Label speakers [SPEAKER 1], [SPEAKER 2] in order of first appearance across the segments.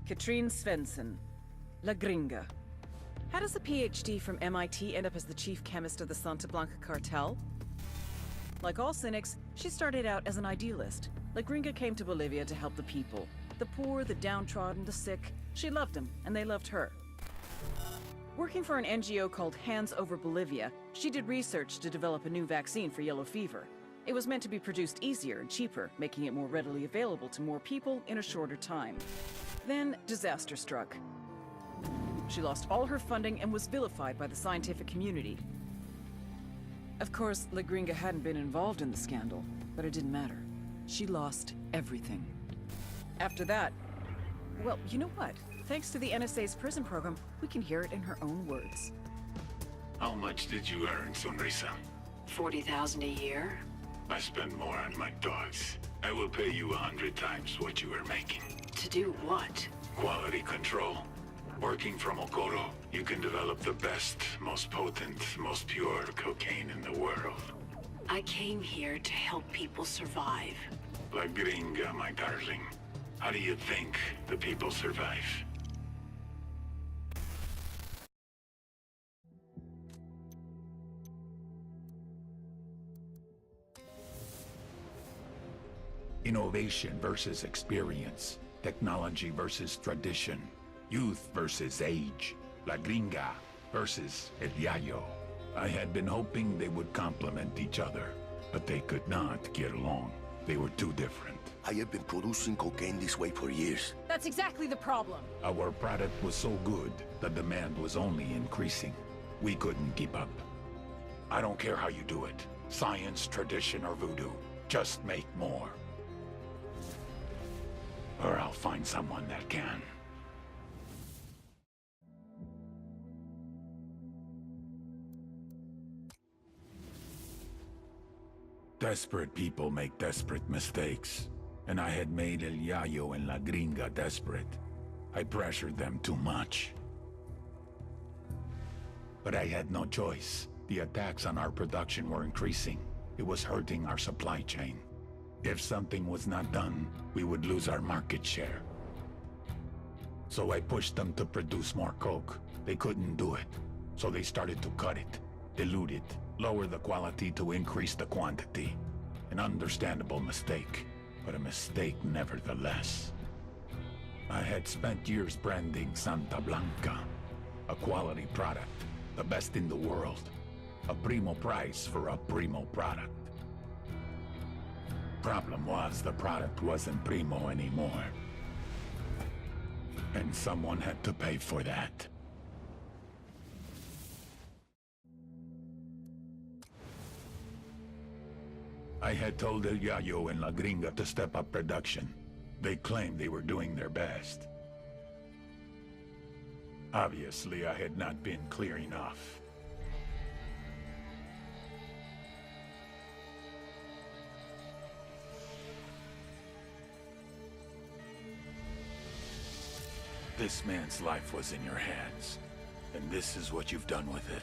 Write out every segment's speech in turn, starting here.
[SPEAKER 1] Katrine Svensson, La Gringa. How does a PhD from MIT end up as the chief chemist of the Santa Blanca cartel? Like all cynics, she started out as an idealist. La Gringa came to Bolivia to help the people. The poor, the downtrodden, the sick. She loved them, and they loved her. Working for an NGO called Hands Over Bolivia, she did research to develop a new vaccine for yellow fever. It was meant to be produced easier and cheaper, making it more readily available to more people in a shorter time. Then, disaster struck. She lost all her funding and was vilified by the scientific community. Of course, La Gringa hadn't been involved in the scandal, but it didn't matter. She lost everything. After that, well, you know what? Thanks to the NSA's prison program, we can hear it in her own words.
[SPEAKER 2] How much did you earn, Sonrisa?
[SPEAKER 3] 40,000 a year?
[SPEAKER 2] I spend more on my dogs. I will pay you 100 times what you are making.
[SPEAKER 3] To do what?
[SPEAKER 2] Quality control. Working from Okoro, you can develop the best, most potent, most pure cocaine in the world.
[SPEAKER 3] I came here to help people survive.
[SPEAKER 2] La Gringa, my darling. How do you think the people survive?
[SPEAKER 4] Innovation versus experience. Technology versus tradition. Youth versus age. La Gringa versus El Yayo. I had been hoping they would complement each other, but they could not get along. They were too different.
[SPEAKER 5] I have been producing cocaine this way for years.
[SPEAKER 6] That's exactly the problem.
[SPEAKER 4] Our product was so good, the demand was only increasing. We couldn't keep up. I don't care how you do it. Science, tradition, or voodoo. Just make more. Or I'll find someone that can. Desperate people make desperate mistakes. And I had made El Yayo and La Gringa desperate. I pressured them too much. But I had no choice. The attacks on our production were increasing. It was hurting our supply chain. If something was not done, we would lose our market share. So I pushed them to produce more coke. They couldn't do it. So they started to cut it, dilute it, lower the quality to increase the quantity. An understandable mistake, but a mistake nevertheless. I had spent years branding Santa Blanca. A quality product, the best in the world. A primo price for a primo product. Problem was, the product wasn't primo anymore. And someone had to pay for that. I had told El Yayo and La Gringa to step up production. They claimed they were doing their best. Obviously, I had not been clear enough. This man's life was in your hands, and this is what you've done with it.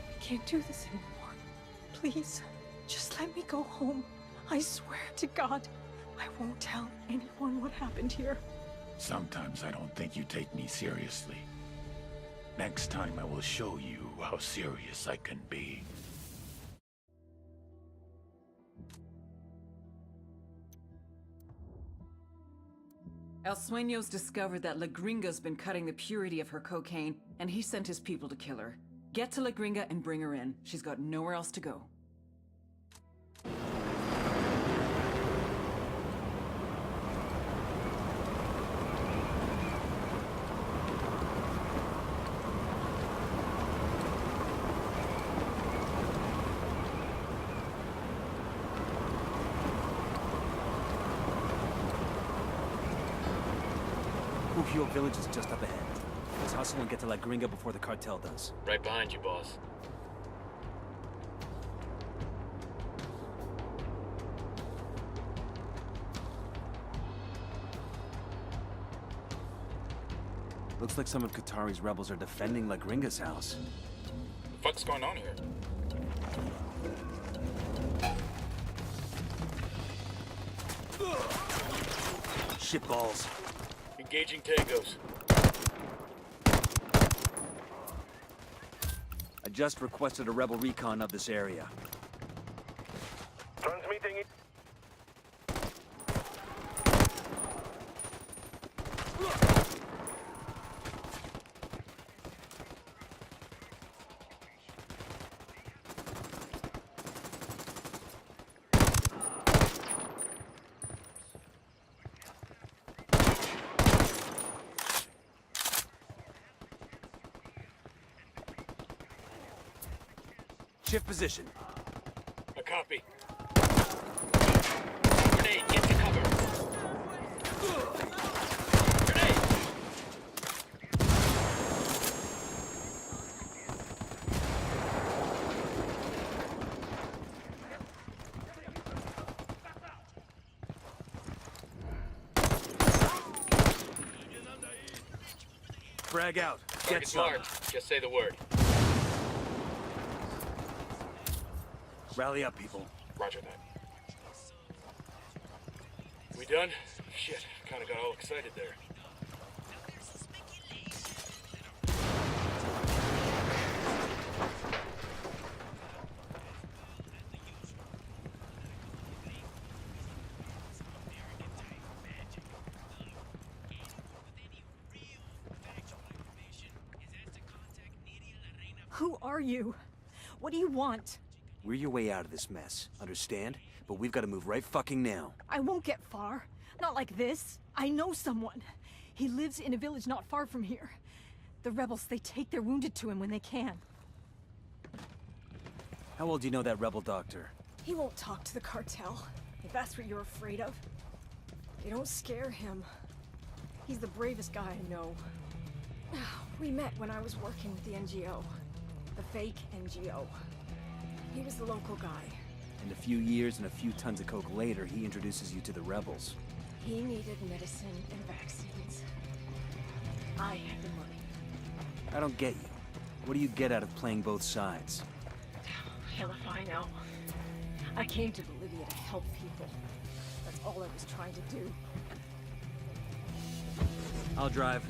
[SPEAKER 6] I can't do this anymore. Please, just let me go home. I swear to God, I won't tell anyone what happened here.
[SPEAKER 4] Sometimes I don't think you take me seriously. Next time I will show you how serious I can be.
[SPEAKER 1] El Sueño's discovered that La Gringa's been cutting the purity of her cocaine, and he sent his people to kill her. Get to La Gringa and bring her in. She's got nowhere else to go.
[SPEAKER 7] Ufio village is just up ahead. Let's hustle and get to La Gringa before the cartel does.
[SPEAKER 8] Right behind you, boss.
[SPEAKER 7] Looks like some of Qatari's rebels are defending La Gringa's house.
[SPEAKER 8] What the fuck's going on here?
[SPEAKER 7] Shitballs.
[SPEAKER 8] You're Engaging tangos.
[SPEAKER 7] I just requested a rebel recon of this area.
[SPEAKER 9] Transmitting it.
[SPEAKER 7] Shift position.
[SPEAKER 8] A copy. Grenade, get to cover. Grenade!
[SPEAKER 7] Frag out. Get
[SPEAKER 8] Target's
[SPEAKER 7] some.
[SPEAKER 8] marked. Just say the word.
[SPEAKER 7] Rally up, people.
[SPEAKER 8] Roger that. We done? Shit, kinda got all excited there.
[SPEAKER 6] Who are you? What do you want?
[SPEAKER 7] We're your way out of this mess, understand? But we've got to move right fucking now.
[SPEAKER 6] I won't get far. Not like this. I know someone. He lives in a village not far from here. The rebels, they take their wounded to him when they can.
[SPEAKER 7] How well do you know that rebel doctor?
[SPEAKER 6] He won't talk to the cartel, if that's what you're afraid of. They don't scare him. He's the bravest guy I know. We met when I was working with the NGO. The fake NGO. He was the local guy.
[SPEAKER 7] And a few years and a few tons of coke later, he introduces you to the rebels.
[SPEAKER 6] He needed medicine and vaccines. I had the money.
[SPEAKER 7] I don't get you. What do you get out of playing both sides?
[SPEAKER 6] Hell if I know. I came to Bolivia to help people. That's all I was trying to do.
[SPEAKER 7] I'll drive.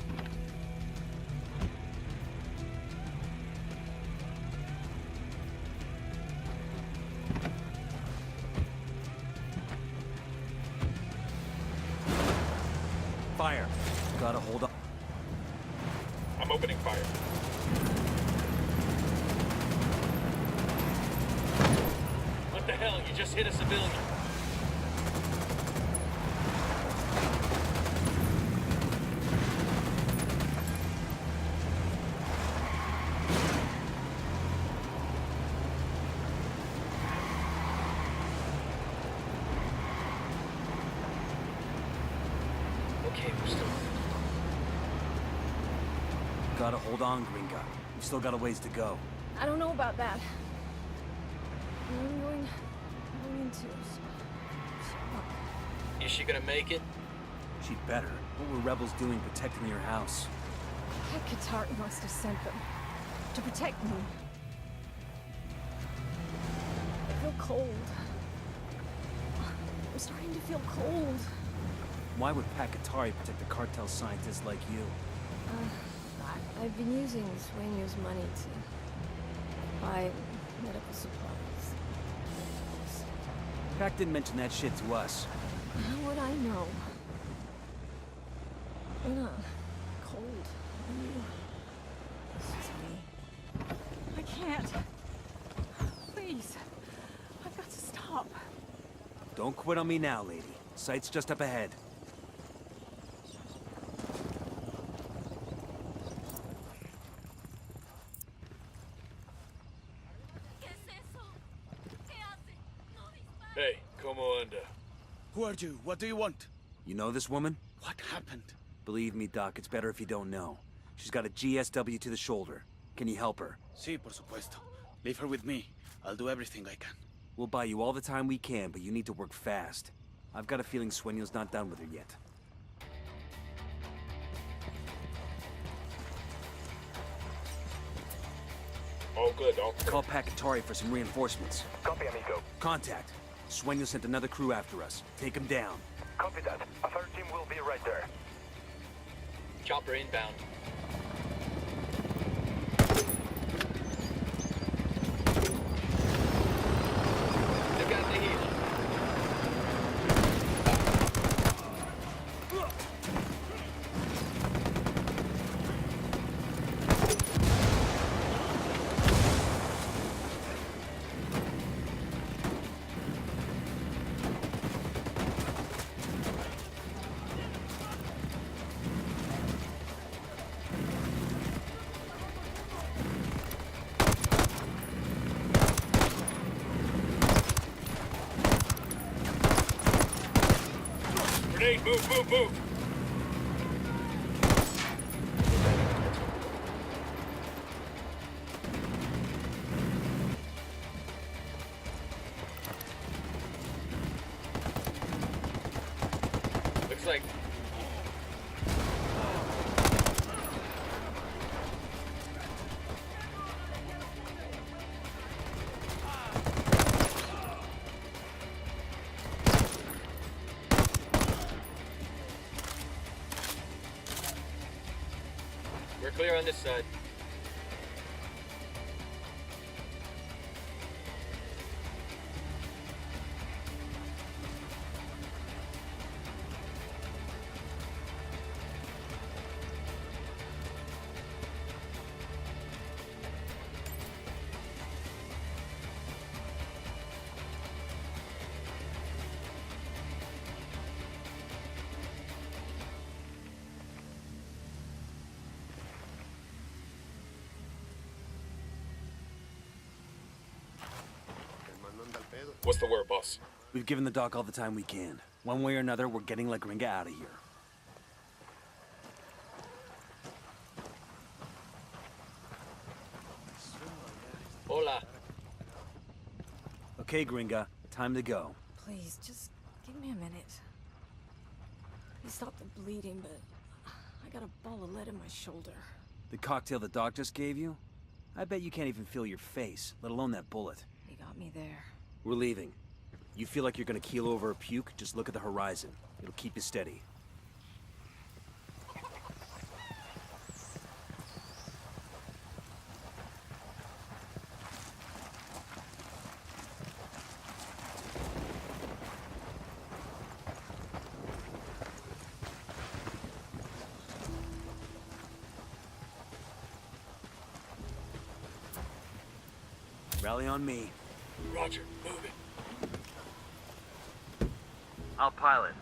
[SPEAKER 7] Fire. Gotta hold up.
[SPEAKER 8] I'm opening fire. What the hell? You just hit a civilian. Okay, we're still.
[SPEAKER 7] Gotta hold on, Gringa. We've still got a ways to go.
[SPEAKER 6] I don't know about that. I'm going into...
[SPEAKER 8] Is she gonna make it?
[SPEAKER 7] She'd better. What were rebels doing protecting your house?
[SPEAKER 6] Head Qatar must have sent them. To protect me. I feel cold. I'm starting to feel cold.
[SPEAKER 7] Why would Pakatari protect a cartel scientist like you?
[SPEAKER 6] I've been using Sueño's money to buy medical supplies.
[SPEAKER 7] Pac didn't mention that shit to us.
[SPEAKER 6] How would I know? I'm not cold. It's just me. I can't. Please. I've got to stop.
[SPEAKER 7] Don't quit on me now, lady. Sight's just up ahead.
[SPEAKER 8] Hey, como anda?
[SPEAKER 10] Who are you? What do you want?
[SPEAKER 7] You know this woman?
[SPEAKER 10] What happened?
[SPEAKER 7] Believe me, Doc, it's better if you don't know. She's got a GSW to the shoulder. Can you help her?
[SPEAKER 10] Sí, por supuesto. Leave her with me. I'll do everything I can.
[SPEAKER 7] We'll buy you all the time we can, but you need to work fast. I've got a feeling Sueño's not done with her yet.
[SPEAKER 8] All good, all good.
[SPEAKER 7] Call Pakatari for some reinforcements.
[SPEAKER 9] Copy, amigo.
[SPEAKER 7] Contact. Sueño sent another crew after us. Take him down.
[SPEAKER 9] Copy that. A third team will be right there.
[SPEAKER 8] Chopper inbound. They've got the heat. Grenade, move! Looks like... We're clear on this side. What's the word, boss?
[SPEAKER 7] We've given the doc all the time we can. One way or another, we're getting La Gringa out of here.
[SPEAKER 8] Hola.
[SPEAKER 7] Okay, Gringa, time to go.
[SPEAKER 6] Please, just give me a minute. He stopped the bleeding, but I got a ball of lead in my shoulder.
[SPEAKER 7] The cocktail the doc just gave you? I bet you can't even feel your face, let alone that bullet.
[SPEAKER 6] He got me there.
[SPEAKER 7] We're leaving. You feel like you're gonna keel over or puke, just look at the horizon. It'll keep you steady. Rally on me.
[SPEAKER 8] Roger, move it.
[SPEAKER 7] I'll pilot.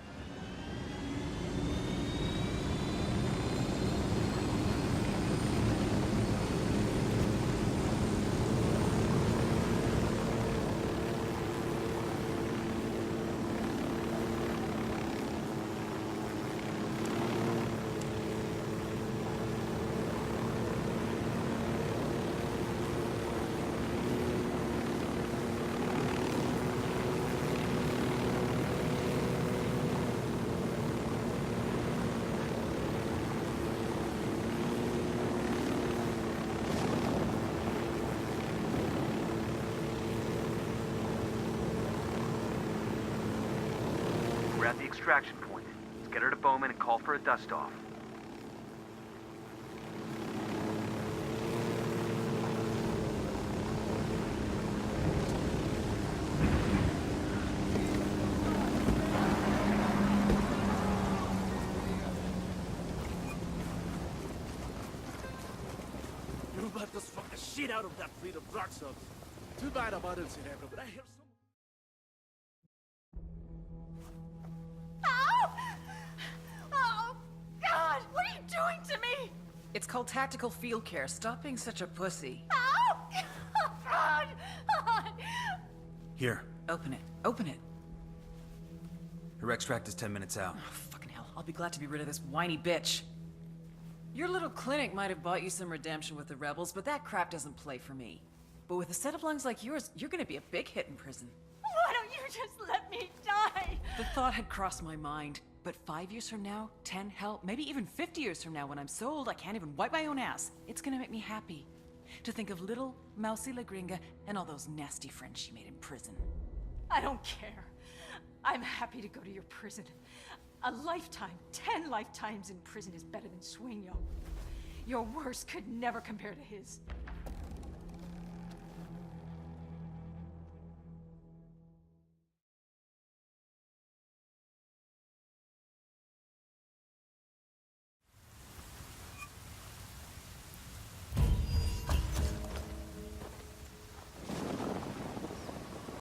[SPEAKER 7] We're at the extraction point. Let's get her to Bowman and call for a dust-off.
[SPEAKER 10] You about to fuck the shit out of that fleet of rock subs. Too bad about El Cerebro, but I hear some...
[SPEAKER 1] Oh, God! What are you doing to me? It's called tactical field care. Stop being such a pussy.
[SPEAKER 6] Oh, God!
[SPEAKER 7] Here,
[SPEAKER 1] Open it. Open it.
[SPEAKER 7] her extract is 10 minutes out.
[SPEAKER 1] Oh, fucking hell. I'll be glad to be rid of this whiny bitch. Your little clinic might have bought you some redemption with the rebels, but that crap doesn't play for me. But with a set of lungs like yours, you're gonna be a big hit in prison.
[SPEAKER 6] Why don't you just let me die?
[SPEAKER 1] The thought had crossed my mind, but 5 years from now, 10, hell, maybe even 50 years from now when I'm so old I can't even wipe my own ass, it's gonna make me happy. To think of little, mousy La Gringa and all those nasty friends she made in prison.
[SPEAKER 6] I don't care.
[SPEAKER 9] I'm happy to go to your prison. A lifetime, 10 lifetimes in prison is better than Sueño. Your worst could never compare to his.